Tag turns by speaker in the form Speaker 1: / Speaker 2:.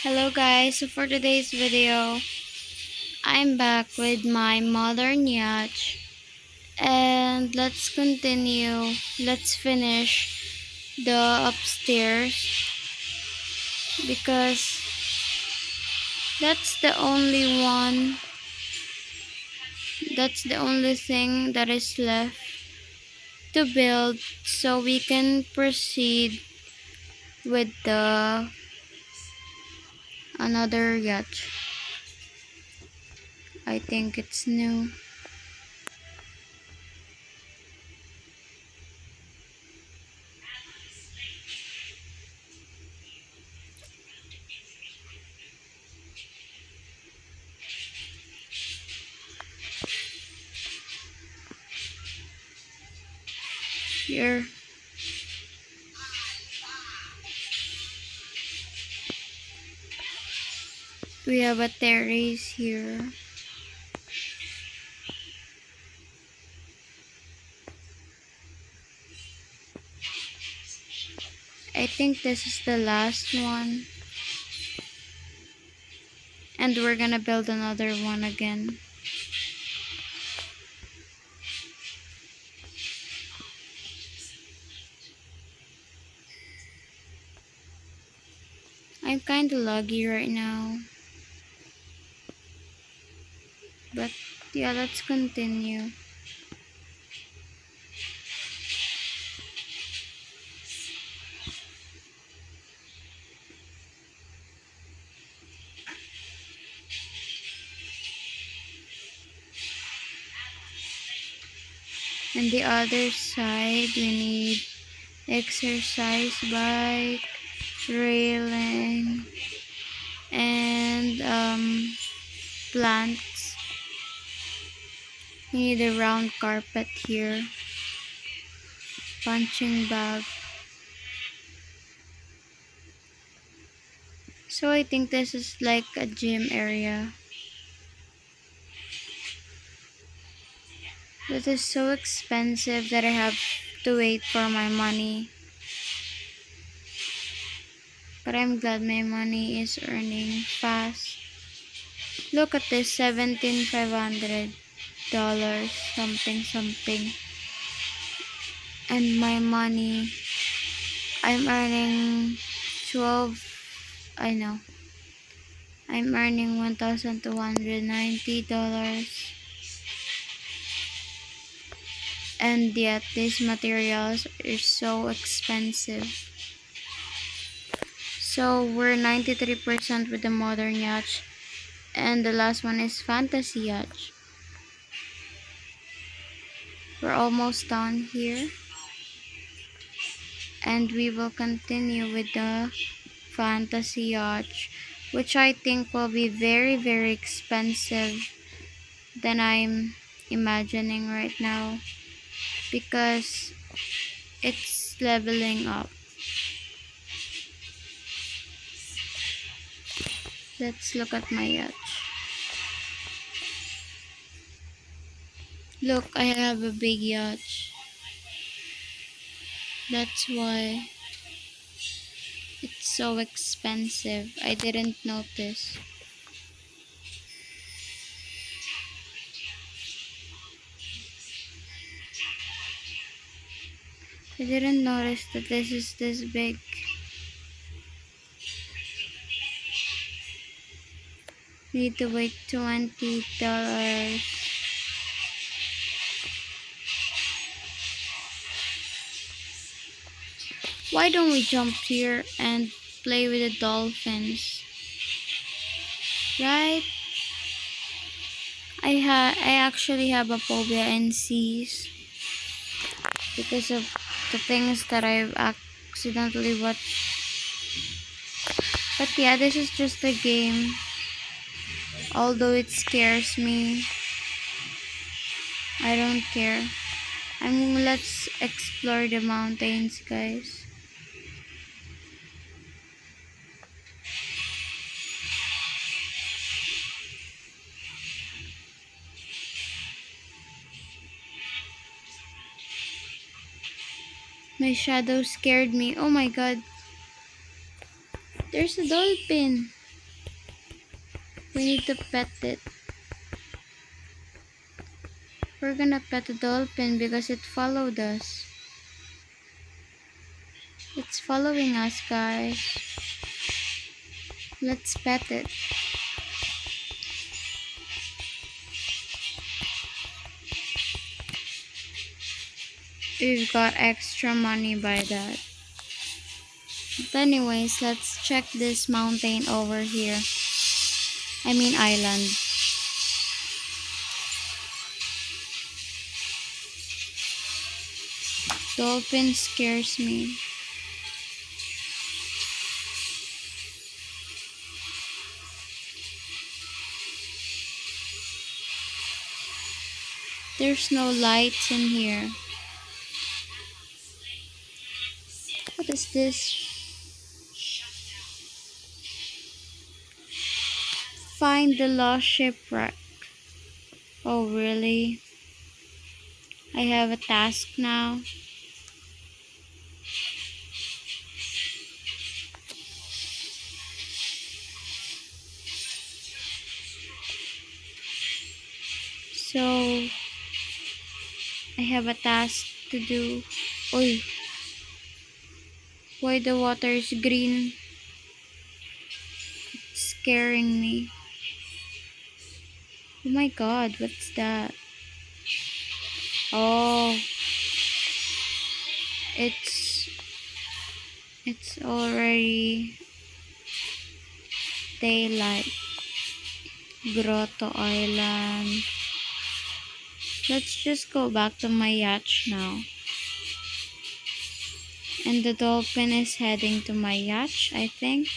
Speaker 1: Hello guys, so for today's video, I'm back with my modern yacht and let's continue, let's finish the upstairs because that's the only one, that's the only thing that is left to build so we can proceed with the another yacht. I think it's new. Here we have a terrace here. I think this is the last one. And we're gonna build another one again. I'm kinda laggy right now. But yeah, let's continue. And the other side, we need exercise bike, railing, and plants. We need a round carpet here, punching bag. So I think this is like a gym area. This is so expensive that I have to wait for my money. But I'm glad my money is earning fast. Look at this, $17,500, something. And my money, I'm earning 12, I know. I'm earning $1,290. And yet these materials are so expensive. So we're 93% with the modern yacht. And the last one is fantasy yacht. We're almost done here. And we will continue with the fantasy yacht, which I think will be very expensive than I'm imagining right now because it's leveling up. Let's look at my yacht. Look, I have a big yacht. That's why it's so expensive. I didn't notice. I didn't notice that this is this big. Need to wait $20. Why don't we jump here and play with the dolphins? Right? I actually have a phobia in seas because of the things that I've accidentally watched. But yeah, this is just a game. Although it scares me, I don't care. Let's explore the mountains, guys. My shadow scared me. Oh my god. There's a dolphin. We need to pet it. We're gonna pet the dolphin because it followed us. It's following us, guys. Let's pet it. We've got extra money by that. But anyways, let's check this mountain over here. I mean island. Dolphin scares me. There's no lights in here. What is this? Find the lost shipwreck. Oh, really? I have a task now. So, I have a task to do. Oy, why the water is green? It's scaring me. Oh my god, what's that? Oh, it's it's already daylight. Grotto Island. Let's just go back to my yacht now. And the dolphin is heading to my yacht, I think.